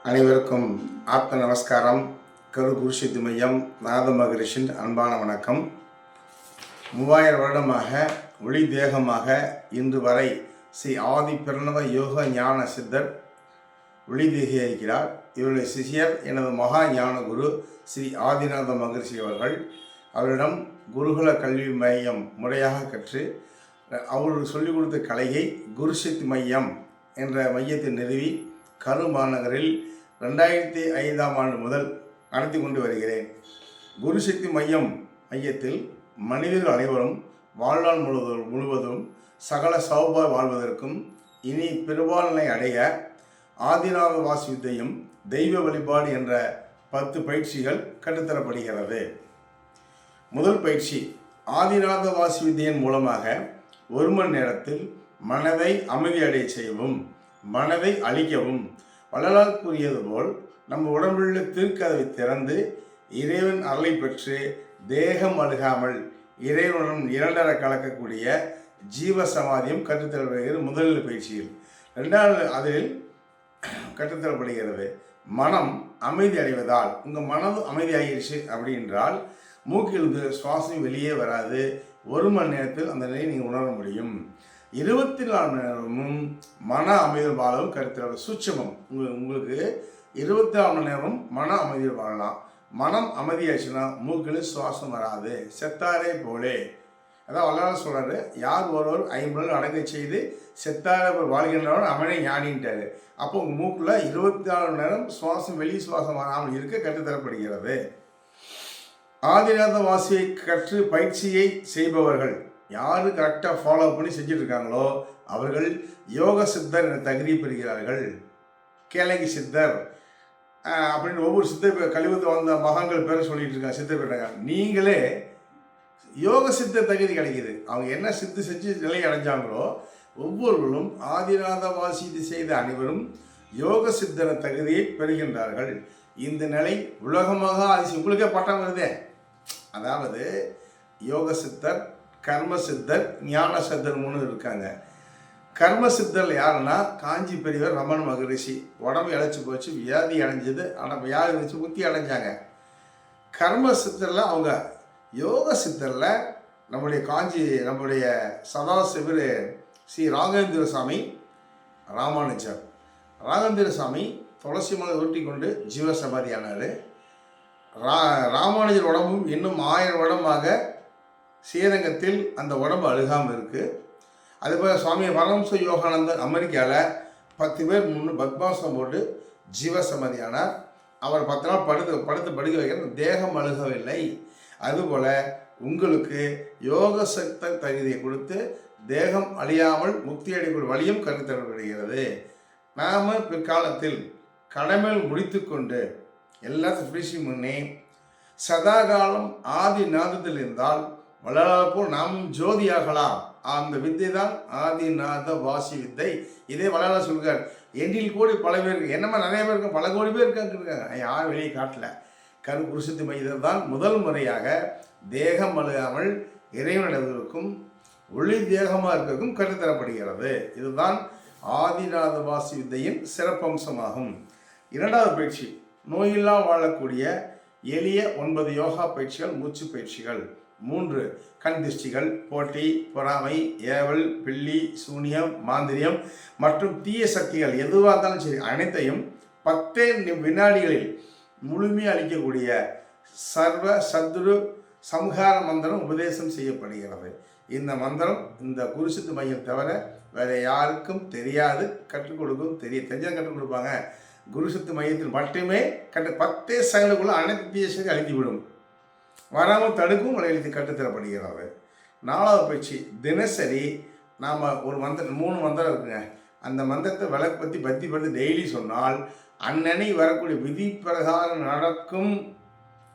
அனைவருக்கும் ஆத்ம நமஸ்காரம். கரு குருஷித்து மையம் நாத மகரிஷின் அன்பான வணக்கம். 3000 வருடமாக ஒளி தேகமாக இன்று வரை ஸ்ரீ ஆதி பிரணவ யோக ஞான சித்தர் ஒளி தேகியிருக்கிறார். இவருடைய சிஷியர் எனது மகா ஞான குரு ஸ்ரீ ஆதிநாத மகரிஷி அவர்கள். அவரிடம் குருகுல கல்வி மையம் முறையாக கற்று அவர்கள் சொல்லிக் கொடுத்த கலையை குருஷித்து மையம் என்ற மையத்தை நிறுவி கரு மாநகரில் 2005 முதல் நடத்தி கொண்டு வருகிறேன். குருசக்தி மையத்தில் மனிதர்கள் அனைவரும் வாழ்நாள் முழுவதும் சகல சௌபாய் வாழ்வதற்கும் இனி பெருவாழ்நிலை அடைய ஆதிநாத வாசி வித்தையும் தெய்வ வழிபாடு என்ற 10 பயிற்சிகள் கற்றுத்தரப்படுகிறது. முதல் பயிற்சி ஆதிநாத வாசி வித்தையின் மூலமாக 1 மணி நேரத்தில் மனதை அமைதியடைய செய்யவும் மனதை அழிக்கவும் வள்ளலார் கூறியது போல் நம்ம உடம்புள்ள தீர்க்கதவை திறந்து இறைவன் அருளை பெற்று தேகம் அழுகாமல் இறைவனுடன் இரண்டர கலக்கக்கூடிய ஜீவ சமாதியும் கற்றுத்தரப்படுகிறது. முதல் பயிற்சியில். 2வது அதில் கற்றுத்தரப்படுகிறது மனம் அமைதி அடைவதால். உங்கள் மனது அமைதி ஆகிடுச்சு அப்படின்றால் மூக்கிலிருந்து சுவாசம் வெளியே வராது. 1 மணி நேரத்தில் அந்த நிலையை நீங்கள் உணர முடியும். 24 மணி நேரமும் மன அமைதி வாழவும் கருத்தில் சூட்சமம். உங்களுக்கு 24 மணி நேரமும் மன அமைதி வாழலாம். மனம் அமைதியாச்சுன்னா மூக்கில் சுவாசம் வராது. செத்தாரே போலே. அதான் வள்ளலார் சொல்கிறாரு, யார் ஒருவர் 50 அடங்க செய்து செத்தாரே போல் வாழ்கின்றவர் அவனே ஞானின்ட்டார். அப்போ உங்கள் மூக்கில் 24 மணி நேரம் சுவாசம் வெளி சுவாசம் வராமல் இருக்க கற்றுத்தரப்படுகிறது. ஆதிநாத வாசியை கற்று பயிற்சியை செய்பவர்கள் யார் கரெக்டாக ஃபாலோ பண்ணி செஞ்சுட்ருக்காங்களோ அவர்கள் யோக சித்தர் என்ற தகுதி பெறுகிறார்கள். கேளங்கி சித்தர் அப்படின்னு ஒவ்வொரு சித்தர் கழிவுத்து வந்த மகான்கள் பேரை சொல்லிட்டு இருக்காங்க. சித்தர் பெற்றாங்க. நீங்களே யோக சித்தர் தகுதி கிடைக்கிது. அவங்க என்ன சித்து செஞ்சு நிலை அடைஞ்சாங்களோ ஒவ்வொருவரும் ஆதிநாத வாசி செய்த அனைவரும் யோக சித்தர தகுதியை பெறுகின்றார்கள். இந்த நிலை உலகமாக அதிசயம். உங்களுக்கே பட்டம் வருதே. அதாவது யோக சித்தர், கர்ம சித்தர், ஞான சித்தர் 3 இருக்காங்க. கர்ம சித்தர் யாருன்னா காஞ்சி பெரியவர் ரமண மகரிஷி. உடம்பு இழைச்சி போச்சு, வியாதி அடைஞ்சது. ஆனால் வியாதி இருந்துச்சு, புத்தி அடைஞ்சாங்க. கர்ம சித்தரில் அவங்க. யோக சித்தரில் நம்முடைய சதாசிவர் ஸ்ரீ ராகவேந்திர சாமி ராமானுஜர். ராகவேந்திர சாமி துளசி மலை உருட்டி கொண்டு ஜீவசமாதியானார். ராமானுஜர் உடம்பும் இன்னும் 1000 வருடமாக ஸ்ரீரங்கத்தில் அந்த உடம்பு அழுகாமல் இருக்குது. அதுபோல் சுவாமி பரமஹம்ச யோகானந்தர் அமெரிக்காவில் 10 பேர் முன்னு பத்மாசம் போட்டு ஜீவசமாதியானார். அவர் 10 நாள் படுத்து படுக்க வைக்கிற தேகம் அழுகவில்லை. அதுபோல் உங்களுக்கு யோக சக்த தகுதியை கொடுத்து தேகம் அழியாமல் முக்தி அடைக்கூடிய வழியும் கருத்தரப்படுகிறது. நாம் பிற்காலத்தில் கடமையில் முடித்து கொண்டு எல்லாத்தையும் பேசி முன்னே சதாகாலம் ஆதி நாதத்தில் இருந்தால் வள்ளலார் போல் நாமும் ஜோதியாகலாம். அந்த வித்தை தான் ஆதிநாத வாசி வித்தை. இதே வள்ளலார் சொல்கிறார், எண்ணில் கோடி பல பேர் இருக்கு. என்னமா நிறைய பேர் இருக்காங்க, பல கோடி பேர் இருக்காங்க. யாரும் வெளியே காட்டல. கரு குருசக்தி மையத்தில் தான் முதல் முறையாக தேகம் அழுகாமல் இறைவனிடத்திற்கும் ஒளி தேகமாக இருக்கிறதுக்கும் கற்றுத்தரப்படுகிறது. இதுதான் ஆதிநாத வாசி வித்தையின் சிறப்பம்சமாகும். 2வது பயிற்சி நோயில்லா வாழக்கூடிய எளிய 9 யோகா பயிற்சிகள், மூச்சு பயிற்சிகள். 3 கண் திருஷ்டிகள், போட்டி, பொறாமை, ஏவல், பில்லி, சூனியம், மாந்திரியம் மற்றும் தீய சக்திகள் எதுவாக இருந்தாலும் சரி அனைத்தையும் 10 வினாடிகளில் முழுமையாக அளிக்கக்கூடிய சர்வ சத்ரு சம்ஹார மந்திரம் உபதேசம் செய்யப்படுகிறது. இந்த மந்திரம் இந்த குருசித்து மையம் தவிர வேறு யாருக்கும் தெரியாது. கற்றுக் கொடுக்கும் தெரிஞ்சதை கற்றுக் கொடுப்பாங்க. குருசித்து மையத்தில் மட்டுமே 10 செகண்டுக்குள்ளே அனைத்து தீய சக்தி அழிந்துவிடும். வராமல் தடுக்கும் எழுதி கற்றுத்தரப்படுகிறது. 4வது பயிற்சி தினசரி நாம் ஒரு 3 மந்திரம் இருக்குங்க. அந்த மந்திரத்தை விளக்கு பற்றி டெய்லி சொன்னால் அன்னனை வரக்கூடிய விதி பிரகாரம் நடக்கும்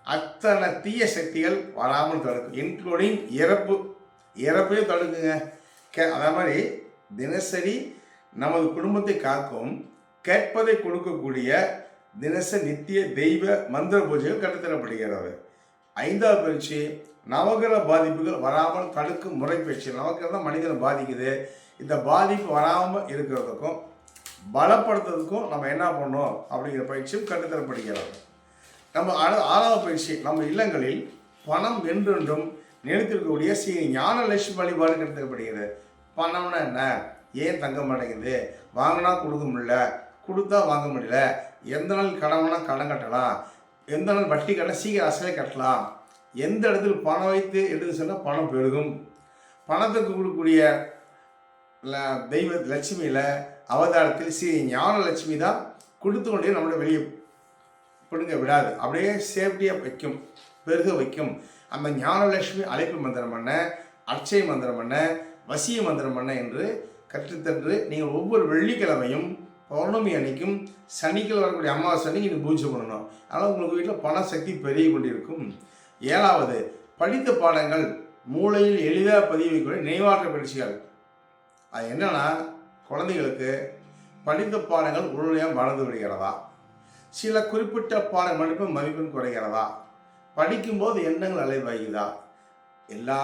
அத்தனை தீய சக்திகள் வராமல் தடுக்கும். இன்க்ளூடிங் இறப்பையும் தடுக்குங்க. அதே மாதிரி தினசரி நமது குடும்பத்தை காக்கும் கேட்பதை கொடுக்கக்கூடிய தினசரி நித்திய தெய்வ மந்திர பூஜைகள் கற்றுத்தரப்படுகிறது. 5வது பயிற்சி நவகிரக பாதிப்புகள் வராமல் தடுக்கும் முறை பயிற்சி. நவகிரகம் தான் மனிதனை பாதிக்குது. இந்த பாதிப்பு வராமல் இருக்கிறதுக்கும் பலப்படுத்துறதுக்கும் நம்ம என்ன பண்ணோம் அப்படிங்கிற பயிற்சியும் கற்றுத்தரப்படுகிறது. நம்ம 6வது பயிற்சி, நம்ம இல்லங்களில் பணம் என்றென்றும் நிலைத்திருக்கக்கூடிய ஸ்ரீ ஞானலட்சுமி வழிபாடு கற்றுத்தரப்படுகிறது. பணம்னா என்ன, ஏன் தங்க மாட்டேங்குது, வாங்கினா கொடுக்க முடியல, கொடுத்தா வாங்க முடியல, எந்த நாள் கடவுனா கடன் கட்டலாம், எந்த நாள் வட்டி கட்ட சீக்கிரம் அசலை கட்டலாம், எந்த இடத்துல பணம் வைத்து எடுத்து சொன்னால் பணம் பெருகும், பணத்துக்கு கொடுக்கக்கூடிய தெய்வ லட்சுமியில் அவதாரத்தில் ஸ்ரீ ஞானலட்சுமி தான் கொடுத்து கொண்டே நம்மளை வெளியே பிடுங்க விடாது, அப்படியே சேஃப்டியாக வைக்கும், பெருக வைக்கும். அந்த ஞானலட்சுமி அழைப்பு மந்திரம் பண்ண, அர்ச்சை மந்திரம் பண்ண, வசிய மந்திரம் பண்ண என்று கற்றுத்தன்று நீங்கள் ஒவ்வொரு வெள்ளிக்கிழமையும் பௌர்ணமி அன்னைக்கும் சனிக்கிழமை வரக்கூடிய அமாவாசை அன்னைக்கு நீங்கள் பூஜை பண்ணணும். அதனால் உங்களுக்கு வீட்டில் பண சக்தி பெருகி கொண்டிருக்கும். 7வது, படித்த பாடங்கள் மூளையில் எளிதாக பதிவு வைக்கக்கூடிய நினைவாற்ற பயிற்சிகள். அது என்னென்னா, குழந்தைகளுக்கு படித்த பாடங்கள் உடனடியாக மறந்து விடுகிறதா, சில குறிப்பிட்ட பாடம் மதிப்பெண் குறைகிறதா, படிக்கும்போது எண்ணங்கள் அலைவாயுதா, எல்லா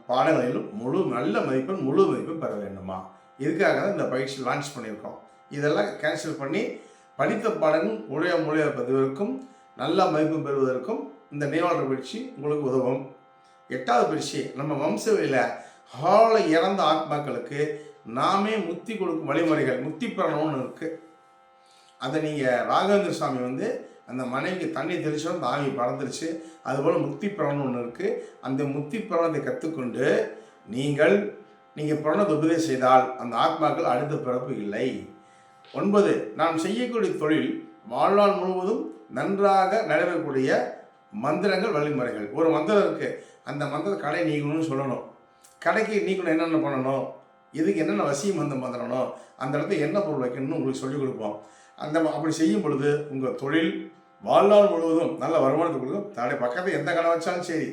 பாடங்களிலும் நல்ல மதிப்பெண் பெற வேண்டுமா, இதுக்காக தான் இந்த பயிற்சி லான்ச் பண்ணியிருக்கோம். இதெல்லாம் கேன்சல் பண்ணி படித்த பாடங்கள் மூளையாக பதிவதற்கும் நல்ல மதிப்பெண் பெறுவதற்கும் இந்த நினைவாற்றல் பயிற்சி உங்களுக்கு உதவும். 8வது பயிற்சி, நம்ம வம்சவெளியில் ஹாலில் இறந்த ஆத்மாக்களுக்கு நாமே முத்தி கொடுக்கும் வழிமுறைகள், முத்தி பெறணும்னு இருக்குது. அதை நீங்கள் ராகவேந்திர சுவாமி அந்த மனைவிக்கு தண்ணி தெளிச்சோம், அந்த ஆவி பறந்துருச்சு. அதுபோல் முக்தி பிரணம்னு ஒன்று இருக்குது. அந்த முக்தி பிரணத்தை கற்றுக்கொண்டு நீங்கள் பிரணத்தை உபதேசம் செய்தால் அந்த ஆத்மாக்கள் அடுத்த பிறப்பு இல்லை. 9, நாம் செய்யக்கூடிய தொழில் வாழ்நாள் முழுவதும் நன்றாக நடைபெறக்கூடிய மந்திரங்கள் வழிமுறைகள். ஒரு மந்திரம் இருக்குது, அந்த மந்திரத்தை கடை நீக்கணும்னு சொல்லணும். கடைக்கு நீக்கணும் என்னென்ன பண்ணணும், இதுக்கு என்னென்ன வசியம் மந்திரணும், அந்த இடத்துல என்ன பொருள் வைக்கணும்னு உங்களுக்கு சொல்லிக் கொடுப்போம். அப்படி செய்யும் பொழுது உங்கள் தொழில் வாழ்நாள் முழுவதும் நல்ல வருமானத்தை கொடுக்கும். தடை பக்கத்தில் எந்த கடை வச்சாலும் சரி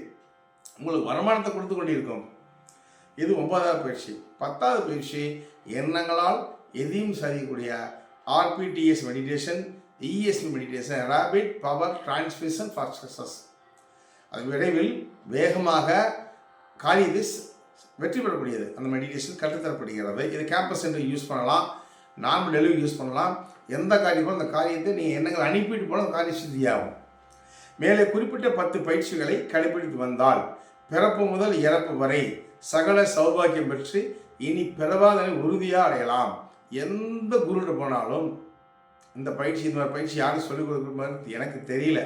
உங்களுக்கு வருமானத்தை கொடுத்து கொண்டிருக்கும். இது 9வது பயிற்சி. 10வது பயிற்சி, எண்ணங்களால் எதையும் சாதிக்கக்கூடிய RPTS meditation, ESP meditation, rapid power transmission for success. அது விரைவில் வேகமாக காரியத்தை வெற்றி பெறக்கூடியது. அந்த மெடிடேஷன் கற்றுத்தரப்படுகிறது. இது கேம்பஸ் சென்டர் யூஸ் பண்ணலாம், நார்மல் டெலிவரி யூஸ் பண்ணலாம். எந்த காரியமோ அந்த காரியத்தை நீங்கள் எண்ணங்கள் அனுப்பிட்டு போனால் அந்த காரியம் சித்தியாகும். மேலே குறிப்பிட்ட 10 பயிற்சிகளை கடைபிடித்து வந்தால் பிறப்பு முதல் இறப்பு வரை சகல சௌபாக்கியம் பெற்று இனி பிறவாதனை உறுதியாக அடையலாம். எந்த குருகிட்ட போனாலும் இந்த பயிற்சி யாரும் சொல்லிக் கொடுக்குறது எனக்கு தெரியல,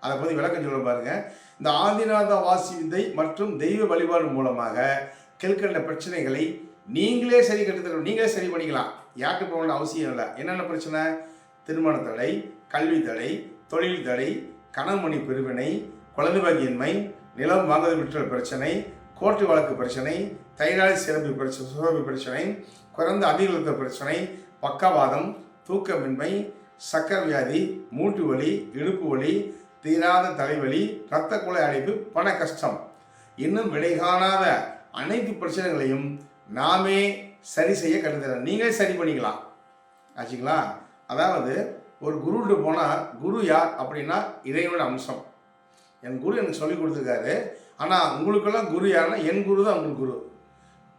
அதை பற்றி விளக்கம் சொல்ல பாருங்க. இந்த ஆதிநாத வாசி வித்தை மற்றும் தெய்வ வழிபாடு மூலமாக கீழ்கண்ட பிரச்சனைகளை நீங்களே சரி கட்டுத்தர, நீங்களே சரி பண்ணிக்கலாம். யாருக்கு போக வேண்டிய அவசியம் இல்லை. என்னென்ன பிரச்சனை? திருமண தடை, கல்வி தடை, தொழில் தடை, கணவன்மணி பிரிவினை, குழந்தை பாக்கியின்மை, நிலம் வாங்குதல் விற்றல் பிரச்சனை, கோர்ட்டு வழக்கு பிரச்சனை, தைராய்டு சுரப்பி பிரச்சனை, குறைந்த அதிகழுத்த பிரச்சனை, பக்கவாதம், தூக்கமின்மை, சக்கரை வியாதி, மூட்டு வலி, இடுப்பு வலி, தீராத தலைவலி, இரத்த குழாய் அடைப்பு, பண கஷ்டம், இன்னும் விடை காணாத அனைத்து பிரச்சனைகளையும் நாமே சரி செய்ய கற்றுத்தரேன். நீங்களே சரி பண்ணிக்கலாம் ஆச்சுங்களா. அதாவது ஒரு குருகிட்ட போனால், குரு யார் அப்படின்னா இறைவனோட அம்சம். என் குரு எனக்கு சொல்லி கொடுத்துருக்காரு. ஆனால் உங்களுக்கெல்லாம் குரு யாருன்னா என் குரு தான் உங்களுக்கு குரு.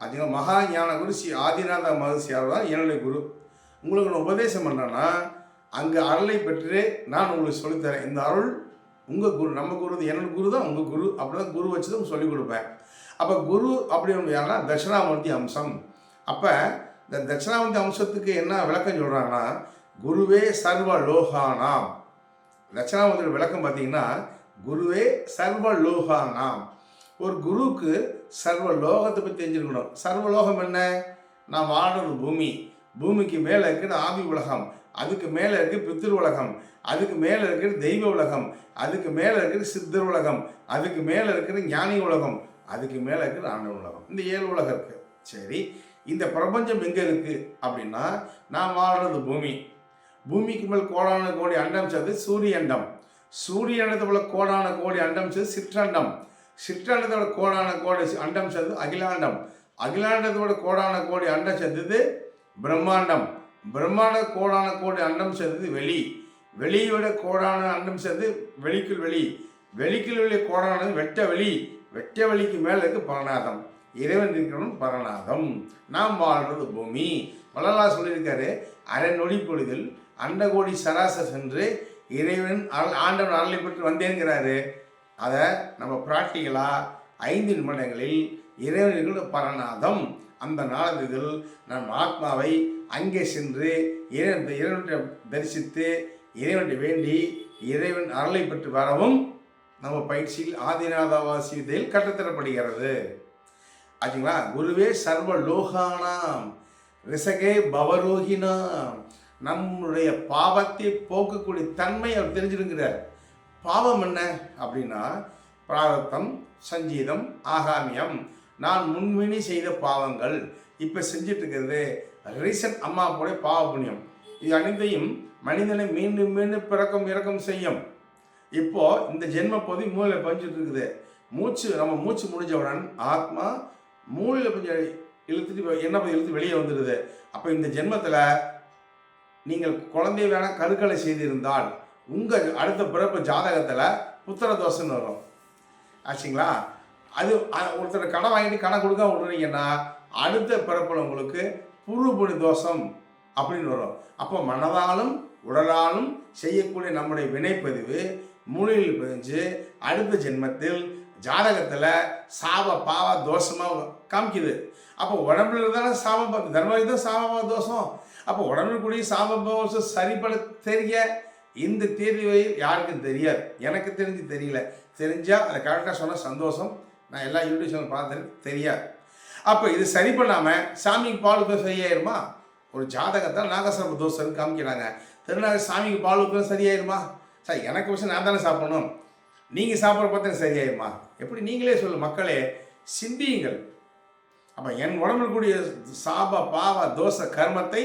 அதுங்க மகா ஞான குரு ஸ்ரீ ஆதிநாத மகர்ஷியார் தான் என்னுடைய குரு. உங்களுக்கு நான் உபதேசம் பண்ணுறேன்னா அங்கே அருளை பெற்று நான் உங்களுக்கு சொல்லித்தரேன். இந்த அருள் உங்கள் குரு, நம்ம குரு, என்னோட குரு தான் உங்கள் குரு. அப்படி தான் குரு வச்சு தான் சொல்லிக் கொடுப்பேன். அப்போ குரு அப்படின்னு யாருன்னா தட்சிணாமூர்த்தி அம்சம். அப்போ இந்த தட்சிணாமூர்த்தி அம்சத்துக்கு என்ன விளக்கம் சொல்கிறாங்கன்னா, குருவே சர்வ லோகானாம். தட்சிணாமூர்த்தியோட விளக்கம் பார்த்தீங்கன்னா, குருவே சர்வ லோகானாம். ஒரு குருவுக்கு சர்வ லோகத்தை பற்றி தெரிஞ்சிருக்கணும். சர்வலோகம் என்ன? நான் வாழ்றது பூமி, பூமிக்கு மேலே இருக்கிற ஆவி உலகம், அதுக்கு மேலே இருக்கிற பித்திரு உலகம், அதுக்கு மேலே இருக்கிற தெய்வ உலகம், அதுக்கு மேலே இருக்கிற சித்தர் உலகம், அதுக்கு மேலே இருக்கிற ஞானி உலகம், அதுக்கு மேலே இருக்கிற ஆண்டவ உலகம். இந்த 7 உலகம் இருக்குது. சரி, இந்த பிரபஞ்சம் எங்கே இருக்குது அப்படின்னா, நான் வாழ்கிறது பூமி, பூமிக்கு மேல் கோடான கோடி அண்டம் சேர்ந்து சூரியண்டம், சூரியண்டத்தோட கோடான கோடி அண்டம் சேர்ந்து சிற்றண்டம், சிற்றண்டத்தோட கோடான கோடி அண்டம் சேர்ந்து அகிலாண்டம், அகிலாண்டத்தோட கோடான கோடி அண்டம் சேர்ந்தது பிரம்மாண்டம், பிரம்மாண்ட கோடான கோடி அண்டம் சேர்ந்தது வெளி, வெளியோட கோடான அண்டம் சேர்ந்து வெளிக்குள் வெளி, வெளிக்குள் வெளி கோடானது வெட்ட வெளி, வெட்ட வெளிக்கு மேலே இருக்கு பரநாதம், இறைவன் இருக்கிறவன் பரநாதம். நாம் வாழ்றது பூமி, வள்ளலார் சொல்லியிருக்காரு, அரை நொடி பொழுதில் அண்டகோடி சராசர் சென்று இறைவன் ஆண்டவன் அருளை பெற்று வந்தேங்கிறாரு. அதை நம்ம ப்ராக்டிக்கலாக 5 நிமிடங்களில் இறைவனுக்கு பரநாதம் அந்த நாளத்தில் நம் ஆத்மாவை அங்கே சென்று இறைவனை தரிசித்து இறைவனை வேண்டி இறைவன் அருளை பெற்று வரவும் நம்ம பயிற்சியில் ஆதிநாதவாசியத்தில் கற்றுத்தரப்படுகிறது. ஆச்சுங்களா? குருவே சர்வ லோகானாம் ரிசகே பவரோகினாம். நம்முடைய பாவத்தை போக்கக்கூடிய தன்மை அவர் தெரிஞ்சிருக்கிறார். பாவம் என்ன அப்படின்னா பிராரத்தம், சஞ்சீதம், ஆகாமியம். நான் முன்வினி செய்த பாவங்கள், இப்போ செஞ்சிட்டு இருக்கிறது ரீசன்ட் அம்மா போல பாவ புண்ணியம். இது அனைத்தையும் மனிதனை மீண்டும் மீண்டும் இறக்கம் செய்யும். இப்போ இந்த ஜென்ம பகுதி மூளையில் பஞ்சிட்டு இருக்குது. நம்ம மூச்சு முடிஞ்சவுடன் ஆத்மா மூளையில் கொஞ்சம் இழுத்துட்டு என்ன இழுத்து வெளியே வந்துடுது. அப்போ இந்த ஜென்மத்தில் நீங்கள் குழந்தை வேணால் கருக்கலை செய்திருந்தால் உங்கள் அடுத்த பிறப்பு ஜாதகத்தில் புத்திர தோஷம்னு வரும். ஆச்சுங்களா? அது ஒருத்தர் கடன் வாங்கிட்டு கடன் கொடுக்க விடுறீங்கன்னா அடுத்த பிறப்பில் உங்களுக்கு புருபுணி தோஷம் அப்படின்னு வரும். அப்போ மனதாலும் உடலாலும் செய்யக்கூடிய நம்முடைய வினைப்பதிவு மூளையில் பதிஞ்சு அடுத்த ஜென்மத்தில் ஜாதகத்தில் சாப பாவ தோஷமாக காமிக்குது. அப்போ உடம்புல இருந்தாலும் சாப தர்மம் தான் சாப தோஷம். அப்போ உடம்புக்குரிய சாப தோஷம் சரிப்பட தெரிய இந்த தேர்வை யாருக்கும் தெரியாது. எனக்கு தெரிஞ்சு தெரியல. தெரிஞ்சால் அதை கரெக்டாக சொன்னால் சந்தோஷம். நான் எல்லா யூடியூப் சேனல் பார்த்தேன், தெரியாது. அப்போ இது சரி பண்ணாமல் சாமிக்கு பாலுக்கு சரியாயிருமா? ஒரு ஜாதகத்தால் நாகசர்ப தோஷம் காமிக்கிறாங்க. திருநாக சாமிக்கு பாலுக்கு சரியாயிருமா? சார் எனக்கு விஷயம் நான் தானே சாப்பிடணும், நீங்கள் சாப்பிட்ற பார்த்தா சரியாயிருமா? எப்படி? நீங்களே சொல்லு மக்களே, சிந்தியுங்கள். அப்போ என் உடம்புக்கூடிய சாப பாவ தோஷ கர்மத்தை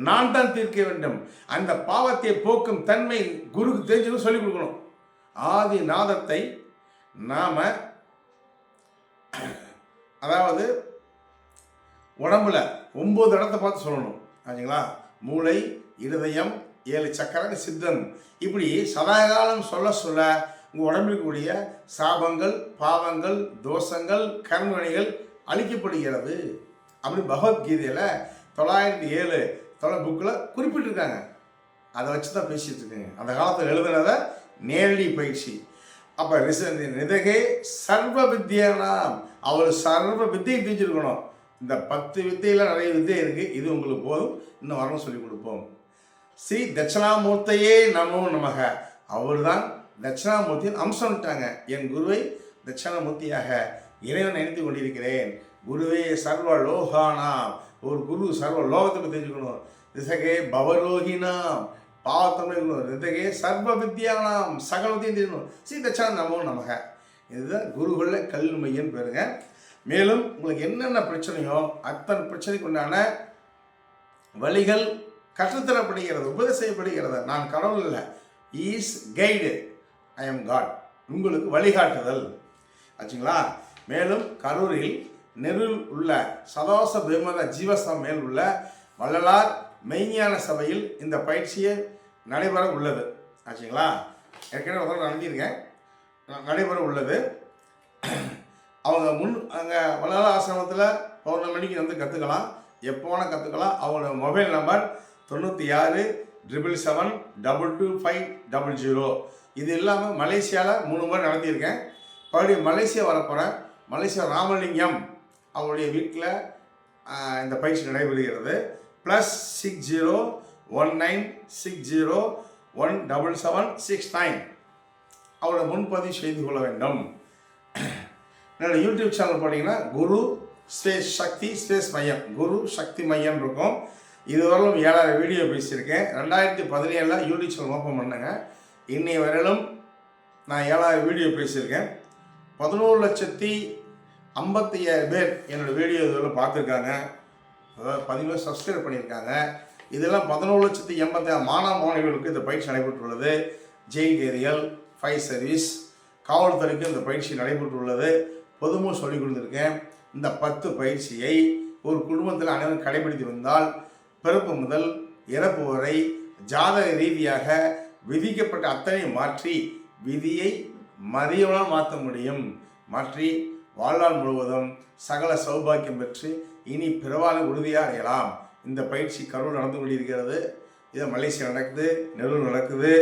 நான் தான் தீர்க்க வேண்டும். அந்த பாவத்தை போக்கும் தன்மை குருக்கு தெரிஞ்சுன்னு சொல்லிக் கொடுக்கணும். ஆதி நாதத்தை நாம் அதாவது உடம்புல 9 இடத்தை பார்த்து சொல்லணும். ஆச்சுங்களா? மூளை, இருதயம், 7 சக்கரங்கள், சித்தம். இப்படி சதாகாலம் சொல்ல சொல்ல உங்கள் உடம்பிற்குரிய சாபங்கள், பாவங்கள், தோஷங்கள், கர்மவினைகள் அழிக்கப்படுகிறது. அப்படி பகவத்கீதையில் 907 புக்கில் குறிப்பிட்டிருக்காங்க. அதை வச்சு தான் பேசிகிட்டு இருக்கேங்க. அந்த காலத்தில் எழுதுனதை நேரடி பயிற்சி. அப்போ நிதகே சர்வ வித்யானாம், அவர் சர்வ வித்தியை தெரிஞ்சிருக்கணும். இந்த 10 வித்தையில் நிறைய வித்தை இருக்குது, இது உங்களுக்கு போதும், இன்னும் வரணும் சொல்லிக் கொடுப்போம். ஸ்ரீ தட்சிணாமூர்த்தியே நமோ நமக. அவர் தான் தட்சிணாமூர்த்தியின் அம்சம்ட்டாங்க. என் குருவை தட்சிணாமூர்த்தியாக இறைவன் நினைத்து கொண்டிருக்கிறேன். குருவே சர்வ லோகானாம், ஒரு குரு சர்வ லோகத்தை தெரிஞ்சுக்கணும். திசகே பவரோகினாம், பாவத்தமிழ் இருக்கணும். ரிதகே சர்வ வித்யானாம், சகலத்தையும் தெரியணும். ஸ்ரீ தட்சிணா நமோ நமக. இதுதான் குருகுல கல்வி மையம் பேருங்க. மேலும் உங்களுக்கு என்னென்ன பிரச்சனையோ அத்தனை பிரச்சனைக்கு உண்டான வழிகள் கற்றுத்தரப்படுகிறது, உபதேசப்படுகிறது. நான் கடவுள் இல்லை, is guide, I am God. உங்களுக்கு வழிகாட்டுதல். ஆச்சுங்களா? மேலும் கரூரில் நெருள் உள்ள சதோச பிரம்மத ஜீவசம் மேல் உள்ள வள்ளலார் மெய்ஞான சபையில் இந்த பயிற்சியை நடைபெற உள்ளது. ஆச்சுங்களா? ஏற்கனவே ஒரு நடந்திருக்கேன், நடைபெற உள்ளது. அவங்க அங்கே வள்ளலார் ஆசிரமத்தில் பௌர்ணமிக்கு வந்து கற்றுக்கலாம், எப்போனா கற்றுக்கலாம். அவங்களோட மொபைல் நம்பர் 9677722500. இது இல்லாமல் மலேசியாவில் 3 முறை நடத்தியிருக்கேன். மறுபடியும் மலேசியா வரப்போகிறேன். மலேசியா ராமலிங்கம் அவருடைய வீட்டில் இந்த பயிற்சி நடைபெறுகிறது. +601960177769 அவரோட முன்பதிவு செய்து கொள்ள வேண்டும். என்னோட யூடியூப் சேனல் பார்த்தீங்கன்னா குரு ஸ்பேஸ் சக்தி ஸ்பேஸ் மையம், குரு சக்தி மையம் இருக்கும். இதுவரையிலும் 7000 வீடியோ பேசியிருக்கேன். 2017 யூடியூப் சேனல் ஓப்பன் பண்ணேங்க. இன்னைய வரையிலும் நான் 7000 வீடியோ பேசியிருக்கேன். 11,50,000 பேர் என்னோடய வீடியோ இதெல்லாம் பார்த்துருக்காங்க. 17 சப்ஸ்கிரைப் பண்ணியிருக்காங்க. இதெல்லாம் 11,80,000 மாணவ மாணவிகளுக்கு இந்த பயிற்சி நடைபெற்றுள்ளது. ஜெயில் ஏரியல், ஃபயர் சர்வீஸ், காவல்துறைக்கு இந்த பயிற்சி நடைபெற்றுள்ளது. பொதுமும் சொல்லிக் கொடுத்துருக்கேன். இந்த 10 பயிற்சியை ஒரு குடும்பத்தில் அனைவரும் கடைபிடித்து வந்தால் பிறப்பு முதல் இறப்பு வரை ஜாதக ரீதியாக விதிக்கப்பட்ட அத்தனை மாற்றி விதியை மதியவனால் மாற்ற முடியும். மாற்றி வாழ்நாள் முழுவதும் சகல சௌபாக்கியம் பெற்று இனி பிறவாலை உறுதியாக அடையலாம். இந்த பயிற்சி கரூர் நடந்து கொண்டிருக்கிறது. இதை மலேசியா நடக்குது, நெல்லூர் நடக்குது.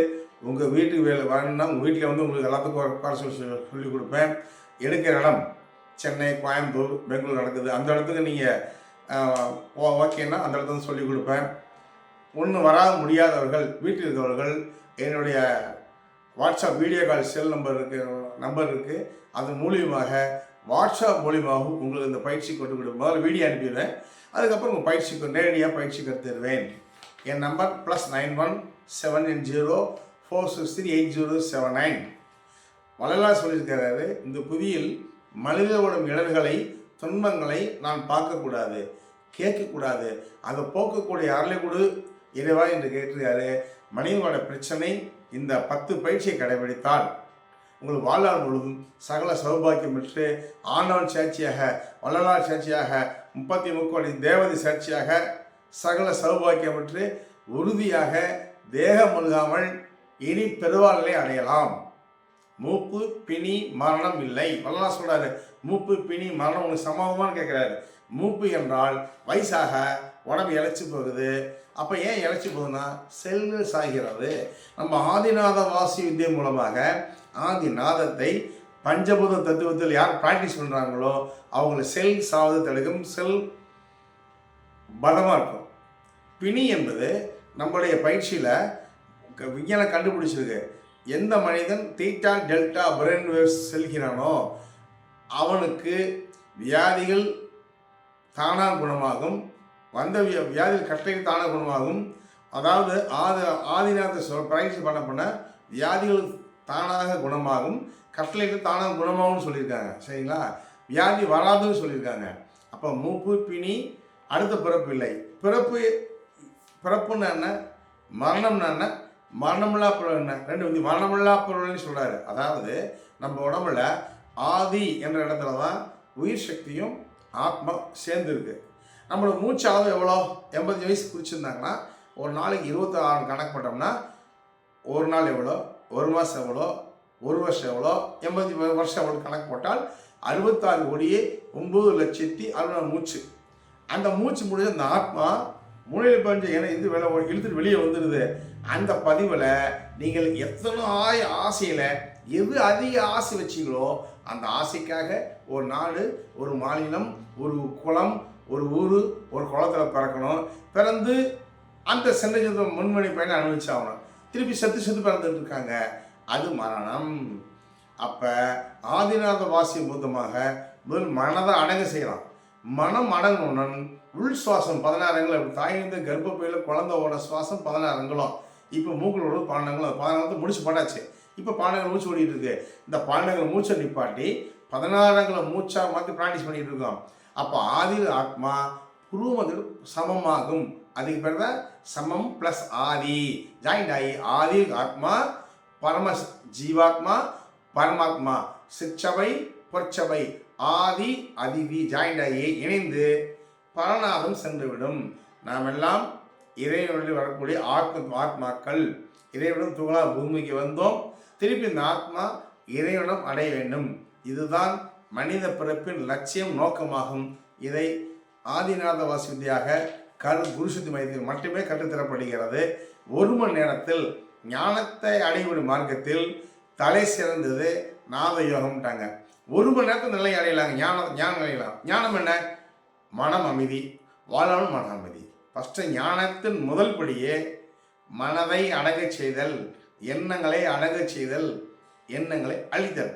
உங்கள் வீட்டுக்கு வேலை வரணும்னா உங்கள் வீட்டில் வந்து உங்களுக்கு எல்லாத்துக்கும் குறை சொல்லிக் கொடுப்பேன். எடுக்கிற இடம் சென்னை, கோயம்புத்தூர், பெங்களூர் நடக்குது. அந்த இடத்துக்கு நீங்கள் ஓகேன்னா அந்த இடத்துல சொல்லிக் கொடுப்பேன். ஒன்று வராத முடியாதவர்கள், வீட்டில் இருக்கிறவர்கள் என்னுடைய WhatsApp video call cell number இருக்குது. அது மூலியமாக வாட்ஸ்அப் மூலியமாக உங்களுக்கு இந்த பயிற்சி கொண்டு கொடுக்கும். முதல்ல வீடியோ அனுப்பிடுவேன். அதுக்கப்புறம் உங்கள் பயிற்சிக்கு நேரடியாக பயிற்சி கற்றுருவேன். என் நம்பர் +91 780 463 8079. வள்ளலார் சொல்லியிருக்கிறாரு, இந்த புவியில் மனிதர்களுடைய இடர்களை, துன்பங்களை நான் பார்க்கக்கூடாது, கேட்கக்கூடாது, அதை போக்கக்கூடிய அருளை கொடு இறைவா என்று கேட்டிருக்காரு. மனிதனோட பிரச்சனை இந்த 10 பயிற்சியை கடைபிடித்தால் உங்கள் வாழ்நாள் முழுவதும் சகல சௌபாக்கியம் பெற்று ஆண்டவன் சாட்சியாக, வள்ளலார் சாட்சியாக, 33 கோடி தேவதை சாட்சியாக சகல சௌபாக்கியம் பெற்று உறுதியாக தேகம் முழுகாமல் இனி பெருவாழ்வை அடையலாம். மூப்பு, பிணி, மரணம் இல்லை. வள்ளலார் சொல்றாரு, மூப்பு, பிணி, மரணம் உங்களுக்கு சமமானு கேட்குறாரு. மூப்பு என்றால் வயசாக உடம்பு இழைச்சி போகுது. அப்போ ஏன் இழைச்சி போகுதுன்னா செல்கள் சாகிறது. நம்ம ஆதிநாத வாசி வித்தியை மூலமாக ஆதிநாதத்தை பஞ்சபூத தத்துவத்தில் யார் ப்ராக்டிஸ் பண்ணுறாங்களோ அவங்கள செல் சாவது தடுக்கும், செல் பலமாக இருக்கும். பிணி என்பது நம்மளுடைய பயிற்சியில் விஞ்ஞானம் கண்டுபிடிச்சிருக்கு. எந்த மனிதன் தீட்டா டெல்டா பிரெயின் வேவ்ஸ் செல்கிறானோ அவனுக்கு வியாதிகள் தானாக குணமாகும், வந்த வியாதிகள் கஷ்டங்கள் தானாக குணமாகும். அதாவது ஆதிநாத பயிற்சி பண்ண வியாதிகள் தானாக குணமாகும், கட்டளைகள் தானாக குணமாகும்னு சொல்லியிருக்காங்க. சரிங்களா? வியாதி வராதுன்னு சொல்லியிருக்காங்க. அப்போ மூப்பு, பிணி, அடுத்த பிறப்பு இல்லை. பிறப்புன்னு என்ன, மரணம்னா என்ன, மரணமில்லா பொருள் என்ன, ரெண்டு மரணமில்லா பொருள்னு சொல்கிறாரு. அதாவது நம்ம உடம்புல ஆதி என்ற இடத்துல தான் உயிர் சக்தியும் ஆத்மா சேர்ந்துருக்கு. நம்மளோட மூச்சு அளவு எவ்வளோ, 80 வயசு குறிச்சிருந்தாங்கன்னா ஒரு நாளைக்கு 26 கணக்கு போட்டோம்னா ஒரு நாள் எவ்வளோ, ஒரு மாதம் எவ்வளோ, ஒரு வருஷம் எவ்வளோ, 80 வருஷம் எவ்வளோ கணக்கு போட்டால் 66,09,60,000 மூச்சு. அந்த மூச்சு முடிஞ்ச அந்த ஆத்மா மூளையில் பதிஞ்சு ஏன்னா இது இழுத்துட்டு வெளியே வந்துடுது. அந்த பதிவில் நீங்கள் எத்தனை ஆசையில் எது அதிக ஆசை வச்சிங்களோ அந்த ஆசைக்காக ஒரு நாடு, ஒரு மாநிலம், ஒரு குளம், ஒரு ஊர், ஒரு குளத்தில் பிறக்கணும். பிறந்து அந்த சென்ற முன்மணி பயனை அனுபவிச்சாகணும். திருப்பி செத்து பிறந்துட்டு இருக்காங்க. அது மரணம். அப்போ ஆதிநாத வாசியம் பூத்தமாக முதல் மனதை அடங்க செய்யலாம். மனம் அடங்கணுடன் உள் சுவாசம் 16 அங்குலம். தாயிலிருந்து கர்ப்பப்பையில் குழந்தையோட சுவாசம் 16 அங்குலம். இப்போ மூக்களோட 12 அங்குலம். 16 முடிச்சு போட்டாச்சு. இப்போ 12 மூச்சு ஓடிட்டு இருக்கு. இந்த 12 மூச்சை நிப்பாட்டி 16 மூச்சாக மாற்றி ப்ராக்டிஸ் பண்ணிட்டு இருக்கோம். அப்போ ஆதி ஆத்மா புருவமதில் சமமாகும். அதுக்கு பேர் தான் சமம் ப்ளஸ் ஆதி ஜாயிண்ட் ஆகி ஆதி ஆத்மா பரம ஜீவாத்மா பரமாத்மா சிற்சபை பொற்சபை ஆதி அதிதி ஜாயிண்ட் ஆகி இணைந்து பரநாதம் சென்றுவிடும். நாம் எல்லாம் இறைவனில் வரக்கூடிய ஆத்மாக்கள். இறைவனும் துகளா பூமிக்கு வந்தோம். திருப்பி இந்த ஆத்மா இறைவனம் அடைய வேண்டும். இதுதான் மனித பிறப்பின் லட்சியம், நோக்கமாகும். இதை ஆதிநாத வாசி வித்தியாக குருசுத்தி மையத்தில் மட்டுமே கற்றுத்தரப்படுகிறது. 1 மணி நேரத்தில் ஞானத்தை அடையக்கூடிய மார்க்கத்தில் தலை சிறந்தது நாத யோகம்ட்டாங்க. 1 மணி நேரத்தில் நிலை அடையலாங்க. ஞானம் அடையலாம். ஞானம் என்ன? மனம் அமைதி, வாழணும் மன அமைதி. ஃபஸ்ட்டு ஞானத்தின் முதல் படியே மனதை அடங்கச் செய்தல், எண்ணங்களை அடங்கச் செய்தல், எண்ணங்களை அழித்தல்.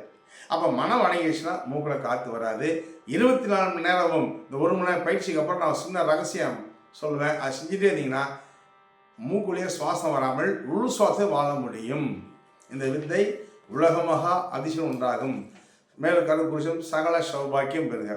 அப்போ மனம் அடங்கிடுச்சுன்னா மூக்கில் காற்று வராது. 24 மணி நேரமும் இந்த 1 மணி நேரம் பயிற்சிக்கு அப்புறம் நான் சின்ன ரகசியம் சொல்லுவேன். அதை செஞ்சுட்டே இருந்தீங்கன்னா மூக்குள்ளேயே சுவாசம் வராமல் உள் சுவாசம் வாழ முடியும். இந்த வித்தை உலகமாக அதிசயம் உண்டாகும். மேலும் கருப்புருஷம் சகல சௌபாக்கியம் பெறுக.